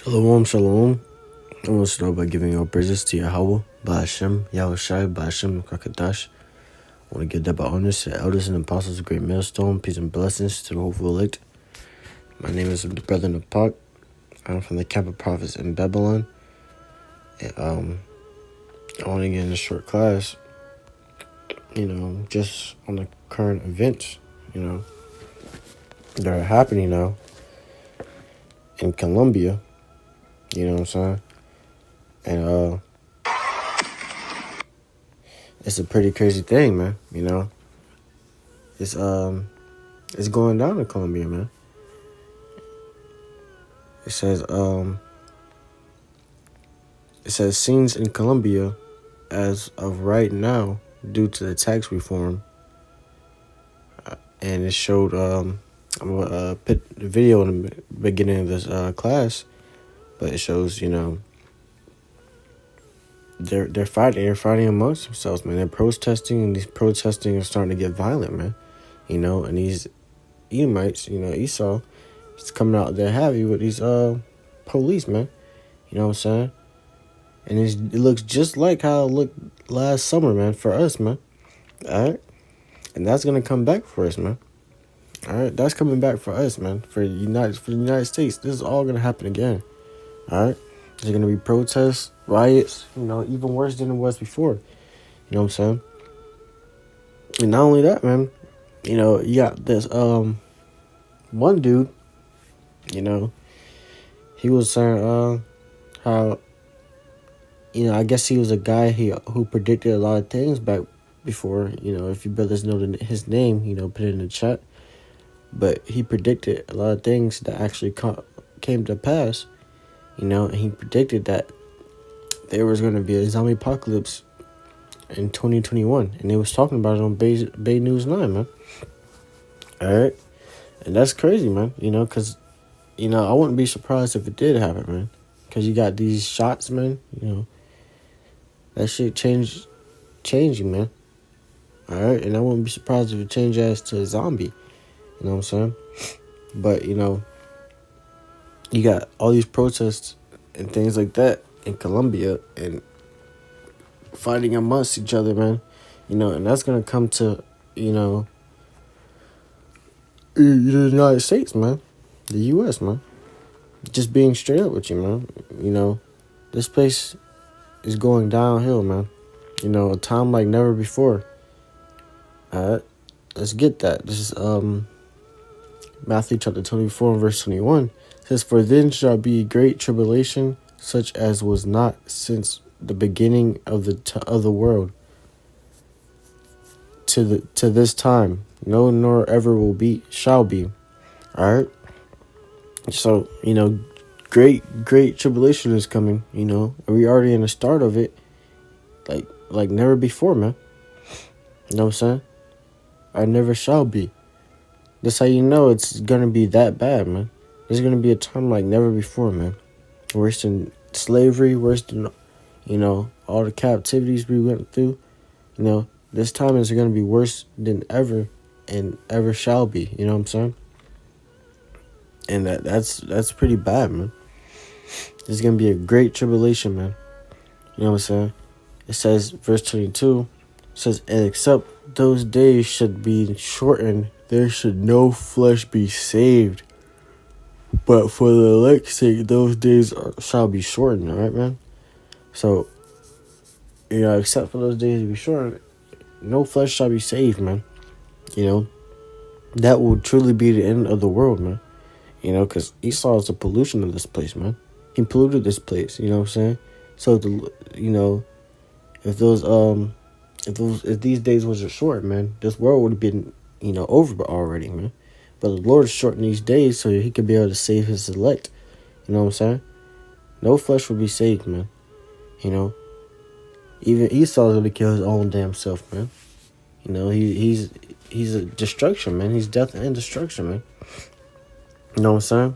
Shalom, shalom. I want to start by giving all praises to Yahweh, Ba'ashem, Yahushai, Ba'ashem, Kakadash. I want to give double honors to the elders and apostles of Great Millstone, peace and blessings to the hopeful elect. My name is the brother Napak. I'm from the camp of prophets in Babylon. And, I want to get in a short class, just on the current events, that are happening now in Colombia. You know what I'm saying? And, it's a pretty crazy thing, man. It's going down in Colombia, man. It says scenes in Colombia as of right now due to the tax reform. And it showed I'm gonna put the video in the beginning of this class, but it shows they're fighting amongst themselves, man. They're protesting, and these protesting are starting to get violent, man. And these Edomites, Esau, it's coming out there heavy with these police, man. You know what I'm saying? And it looks just like how it looked last summer, man, for us, man. All right? And that's going to come back for us, man. All right? That's coming back for us, man. For the United States. This is all going to happen again. All right? There's going to be protests, riots, even worse than it was before. You know what I'm saying? And not only that, man, you got this one dude, he was saying how, I guess he was a guy who predicted a lot of things back before. If you brothers know his name, put it in the chat. But he predicted a lot of things that actually came to pass, and he predicted that there was going to be a zombie apocalypse in 2021. And they was talking about it on Bay News 9, man. All right? And that's crazy, man, because, I wouldn't be surprised if it did happen, man. Because you got these shots, man, that shit changing, man. All right? And I wouldn't be surprised if it changed as to a zombie. You know what I'm saying? But, you got all these protests and things like that in Colombia and fighting amongst each other, man. And that's going to come to, the United States, man. The U.S., man. Just being straight up with you, man. This place is going downhill, man. A time like never before. All right? Let's get that. This is Matthew chapter 24 and verse 21. It says, "For then shall be great tribulation, such as was not since the beginning of the world to this time, no, nor ever shall be." All right. So great tribulation is coming. And we already in the start of it, like never before, man. You know what I'm saying? Or never shall be. That's how you know it's gonna be that bad, man. There's gonna be a time like never before, man. Worse than slavery, worse than all the captivities we went through. This time is gonna be worse than ever and ever shall be. You know what I'm saying? And that's pretty bad, man. There's gonna be a great tribulation, man. You know what I'm saying? It says, verse 22, says, "And except those days should be shortened, there should no flesh be saved. But for the elect's sake, those days shall be shortened." All right, man? So, except for those days to be shortened, no flesh shall be saved, man. That will truly be the end of the world, man. Because Esau is the pollution of this place, man. He polluted this place, you know what I'm saying? So, if these days was short, man, this world would have been, over already, man. But the Lord shortened these days so he could be able to save his elect. You know what I'm saying? No flesh will be saved, man. Even Esau is going to kill his own damn self, man. He's a destruction, man. He's death and destruction, man. You know what I'm saying?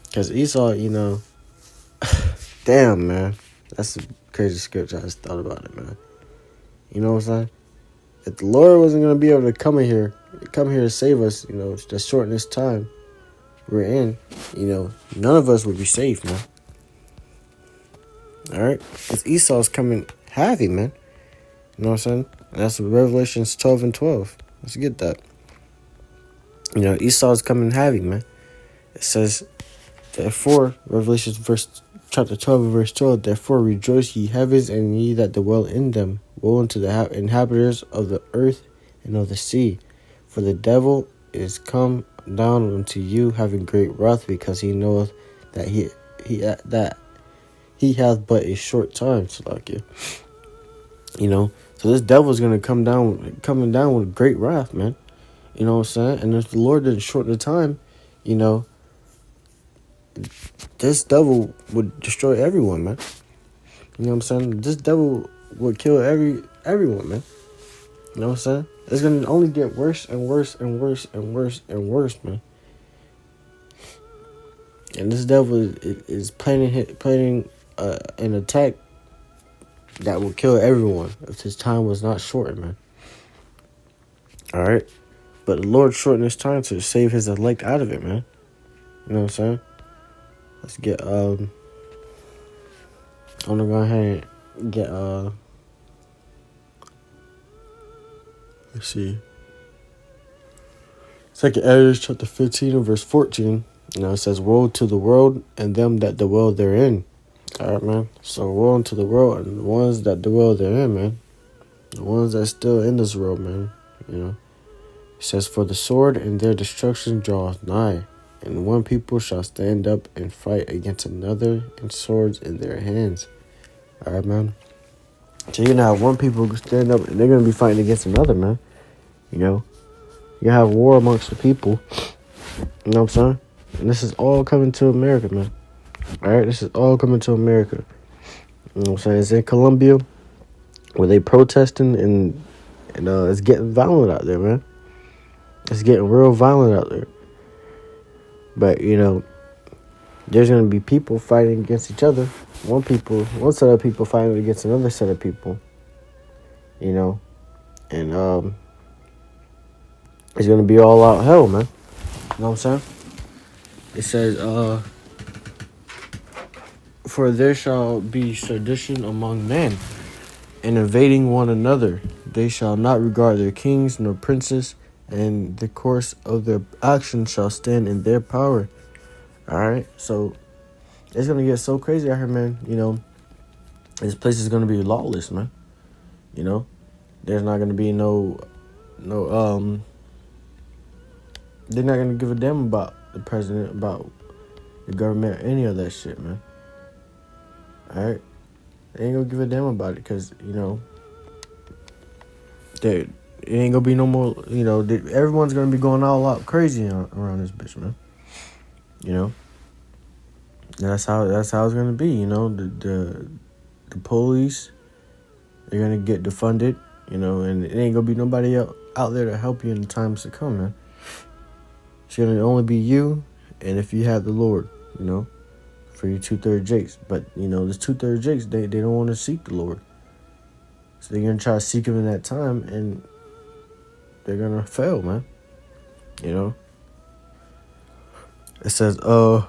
Because Esau, damn, man. That's a crazy scripture. I just thought about it, man. You know what I'm saying? If the Lord wasn't going to be able to come here to save us, to shorten this time, we're in, none of us would be safe, man. All right? Because Esau's coming heavy, man. You know what I'm saying? And that's Revelations 12 and 12. Let's get that. Esau's coming heavy, man. It says, therefore, Revelations chapter 12 verse 12, therefore rejoice ye heavens and ye that dwell in them. Woe unto the inhabitants of the earth and of the sea. For the devil is come down unto you having great wrath, because he knoweth that he hath but a short time. Salakia. So this devil is going to coming down with great wrath, man. You know what I'm saying? And if the Lord didn't shorten the time, this devil would destroy everyone, man. You know what I'm saying? This devil would kill everyone, man. You know what I'm saying? It's going to only get worse and worse and worse and worse and worse, man. And this devil is planning an attack that will kill everyone if his time was not shortened, man. All right? But the Lord shortened his time to save his elect out of it, man. You know what I'm saying? Let's get, I'm gonna go ahead and get, let's see. 2nd Ezra chapter 15 and verse 14. It says, woe to the world and them that dwell therein. All right, man. So woe unto the world and the ones that dwell therein, man. The ones that still in this world, man. It says, for the sword and their destruction draweth nigh, and one people shall stand up and fight against another, and swords in their hands. All right, man. So you're going to have one people stand up, and they're going to be fighting against another, man. You have war amongst the people. You know what I'm saying? And this is all coming to America, man. All right? This is all coming to America. You know what I'm saying? It's in Colombia, where they protesting, and it's getting violent out there, man. It's getting real violent out there. But, there's going to be people fighting against each other. One set of people fighting against another set of people. And it's going to be all out hell, man. You know what I'm saying? It says, for there shall be sedition among men, and invading one another. They shall not regard their kings nor princes, and the course of their actions shall stand in their power. All right, so it's gonna get so crazy out here, man. This place is gonna be lawless, man. There's not gonna be no. They're not gonna give a damn about the president, about the government, or any of that shit, man. All right, they ain't gonna give a damn about it, because it ain't gonna be no more, everyone's gonna be going all out crazy around this bitch, man. That's how it's gonna be. The police, they're gonna get defunded, and it ain't gonna be nobody out there to help you in the times to come, man. It's gonna only be you, and if you have the Lord, for your 2/3 Jakes. But this 2/3 Jakes, they don't want to seek the Lord. So they're going to try to seek him in that time, and they're going to fail, man. It says, they're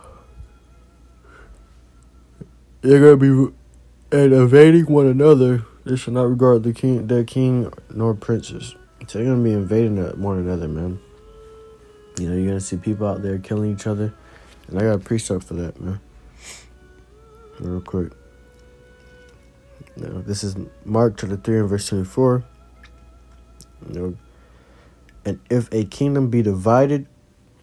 going to be invading one another. They shall not regard their king nor princes. So they're going to be invading one another, man. You're going to see people out there killing each other. And I got a precept for that, man. Real quick. This is Mark chapter 3 and verse 24. And if a kingdom be divided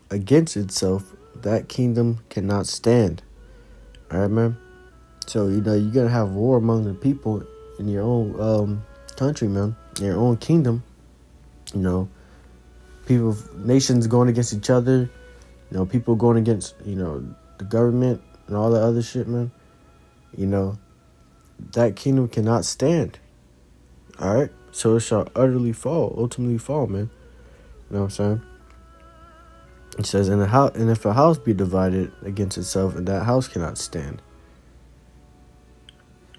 against itself, that kingdom cannot stand. All right, man. So you're gonna have war among the people in your own country, man, in your own kingdom. Nations going against each other. People going against the government and all that other shit, man. That kingdom cannot stand. All right? So it shall ultimately fall, man. You know what I'm saying? It says, and if a house be divided against itself, and that house cannot stand.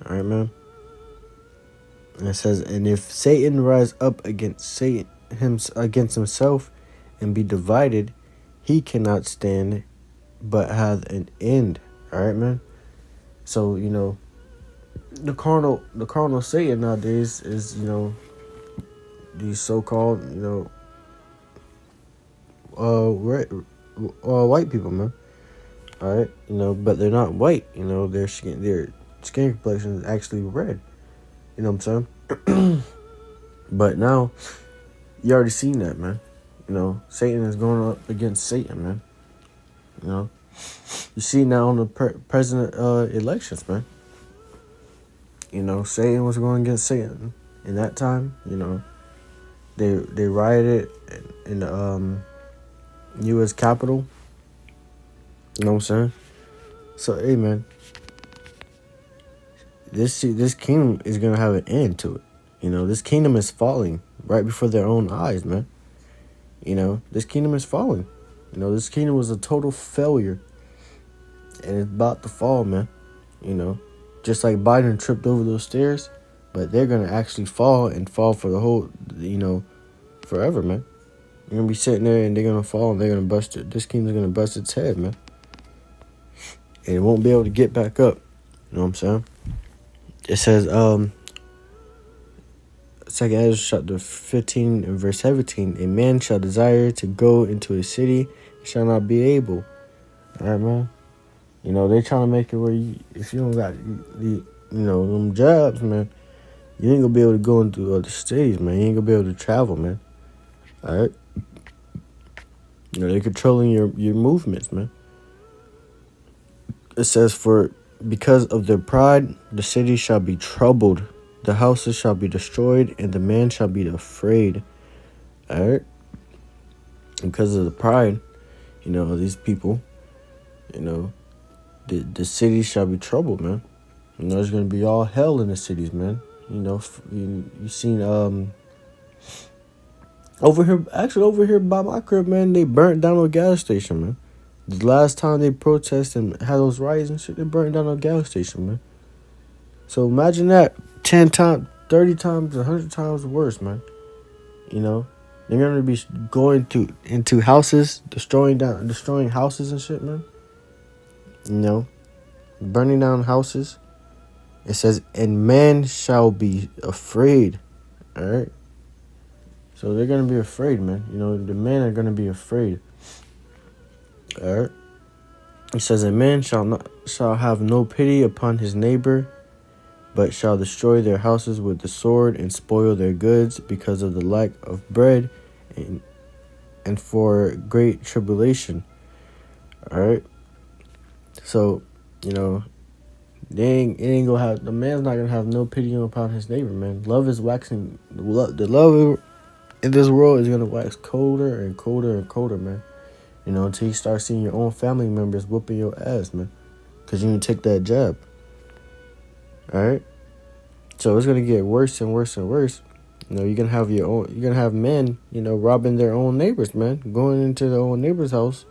All right, man? And it says, and if Satan rise up against himself and be divided, he cannot stand but hath an end. All right, man. So, the carnal Satan nowadays is, these so-called, white people, man. All right, but they're not white. Their skin complexion is actually red. You know what I'm saying? But now you already seen that, man. Satan is going up against Satan, man. You see now on the president elections, man. Satan was going against Satan. In that time, they rioted in the U.S. Capitol. You know what I'm saying? So, hey, man, this kingdom is gonna have an end to it. This kingdom is falling right before their own eyes, man. This kingdom is falling. This kingdom was a total failure, and it's about to fall, man. Just like Biden tripped over those stairs, but they're gonna actually fall and fall for the whole, forever, man. You're gonna be sitting there and they're gonna fall and they're gonna bust it. This kingdom's gonna bust its head, man, and it won't be able to get back up. You know what I'm saying? It says, 2 Ezra chapter 15 and verse 17, a man shall desire to go into a city and shall not be able. All right, man. They trying to make it where if you don't got them jobs, man, you ain't gonna be able to go into other cities, man. You ain't gonna be able to travel, man. All right. They're controlling your movements, man. It says, because of their pride, the city shall be troubled, the houses shall be destroyed, and the man shall be afraid. All right. Because of the pride, of these people, the city shall be troubled, man. There's gonna be all hell in the cities, man. You seen over here by my crib, man, they burnt down a gas station, man. The last time they protested and had those riots and shit, they burnt down a gas station, man. So imagine that 10 times, 30 times, 100 times worse, man. They're gonna be going into houses, destroying houses and shit, man. Burning down houses. It says, and man shall be afraid. All right. So they're gonna be afraid, man. The men are gonna be afraid. All right. It says, a man shall have no pity upon his neighbor, but shall destroy their houses with the sword and spoil their goods because of the lack of bread and for great tribulation. All right. So, the man's not gonna have no pity upon his neighbor, man. Love is waxing. The love in this world is gonna wax colder and colder and colder, man. Until you start seeing your own family members whooping your ass, man, because you didn't take that jab. All right. So it's gonna get worse and worse and worse. You're gonna have men, robbing their own neighbors, man, going into their own neighbor's house,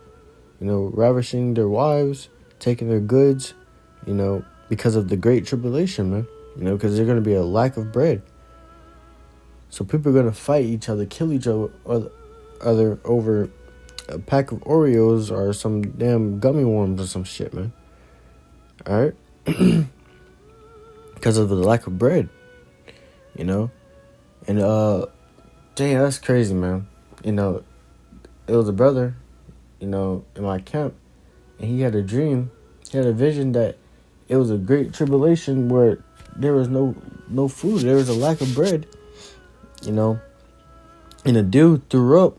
ravishing their wives, taking their goods, because of the great tribulation, man. Because there's going to be a lack of bread. So people are going to fight each other, kill each other over a pack of Oreos or some damn gummy worms or some shit, man. All right? Because of the lack of bread, And, dang, that's crazy, man. It was a brother, in my camp, and he had a dream. He had a vision that it was a great tribulation where there was no food. There was a lack of bread, and a dude threw up,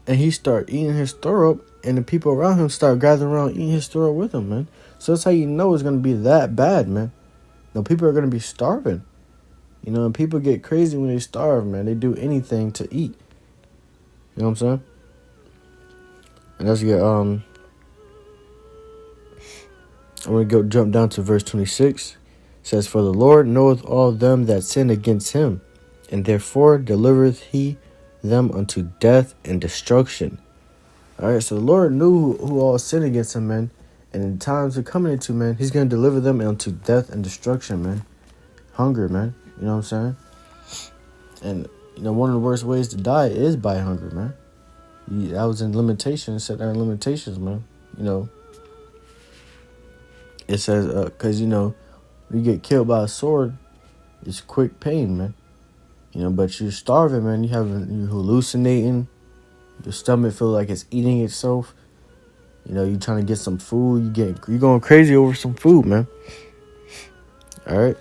and he started eating his throw up, and the people around him started gathering around eating his throw up with him, man. So that's how you know it's going to be that bad, man. People are going to be starving, and people get crazy when they starve, man. They do anything to eat. You know what I'm saying? And let's get, I'm going to jump down to verse 26. It says, for the Lord knoweth all them that sin against him, and therefore delivereth he them unto death and destruction. All right, so the Lord knew who all sin against him, man. And in times of coming into, man, he's going to deliver them unto death and destruction, man. Hunger, man. You know what I'm saying? And, one of the worst ways to die is by hunger, man. That was in limitations, set there in limitations, man. You know, it says, because, you know, you get killed by a sword, it's quick pain, man. You know, but you're starving, man. You're hallucinating. Your stomach feels like it's eating itself. You know, you trying to get some food. You going crazy over some food, man. All right.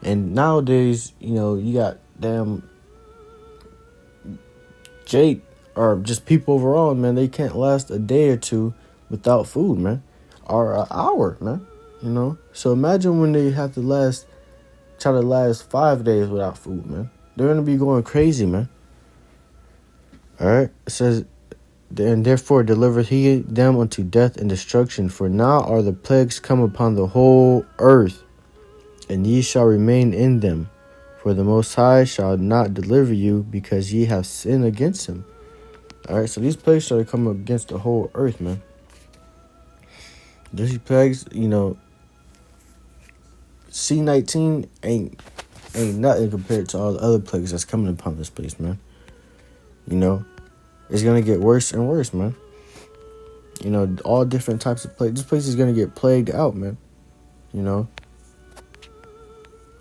And nowadays, you know, you got damn Jake or just people overall, man. They can't last a day or two without food, man, or an hour, man. You know. So imagine when they have to try to last 5 days without food, man. They're gonna be going crazy, man. All right. It says, and therefore deliver he them unto death and destruction. For now are the plagues come upon the whole earth, and ye shall remain in them. For the Most High shall not deliver you, because ye have sinned against him. All right, so these plagues shall come against the whole earth, man. These plagues, you know, C-19 ain't nothing compared to all the other plagues that's coming upon this place, man. You know, it's gonna get worse and worse, man. You know, all different types of plagues. This place is gonna get plagued out, man. You know.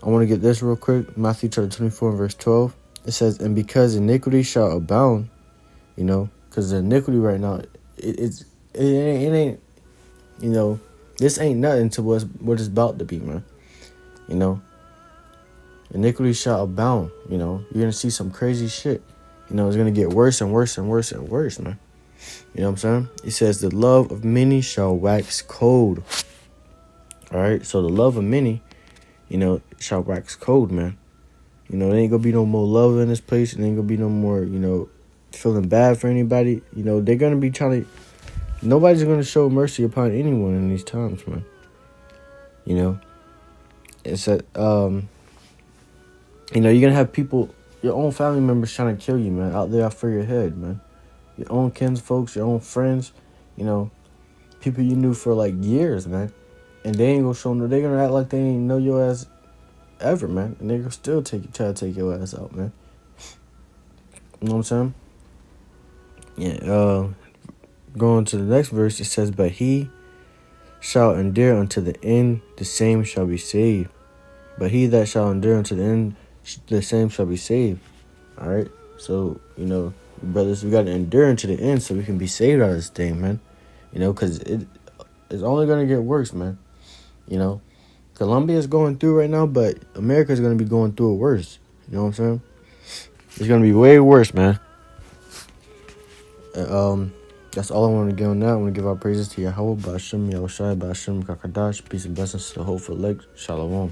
I want to get this real quick. Matthew chapter 24 and verse 12. It says, and because iniquity shall abound, you know, because the iniquity right now, it ain't, you know, this ain't nothing to what it's about to be, man. You know, iniquity shall abound, you know. You're going to see some crazy shit. You know, it's going to get worse and worse and worse and worse, man. You know what I'm saying? It says, the love of many shall wax cold. All right, so the love of many, you know, shall wax cold, man. You know, there ain't gonna be no more love in this place. There ain't gonna be no more, you know, feeling bad for anybody. You know, they're gonna be nobody's gonna show mercy upon anyone in these times, man. You know, it's that, you know, you're gonna have people, your own family members trying to kill you, man, out there for your head, man. Your own kinsfolks, your own friends, you know, people you knew for like years, man. And they ain't gonna show no, they're gonna act like they ain't know your ass ever, man. And they gonna still try to take your ass out, man. You know what I'm saying? Yeah, going to the next verse, it says, but he shall endure unto the end, the same shall be saved. But he that shall endure unto the end, the same shall be saved. All right? So, you know, brothers, we got to endure unto the end so we can be saved out of this thing, man. You know, because it's only going to get worse, man. You know, Colombia is going through right now, but America is going to be going through it worse. You know what I'm saying? It's going to be way worse, man. That's all I want to get on that. I want to give our praises to Yahweh, Ba'ashem, Yahushai, Ba'ashem, Kakadash. Peace and blessings to the whole elect. Shalom.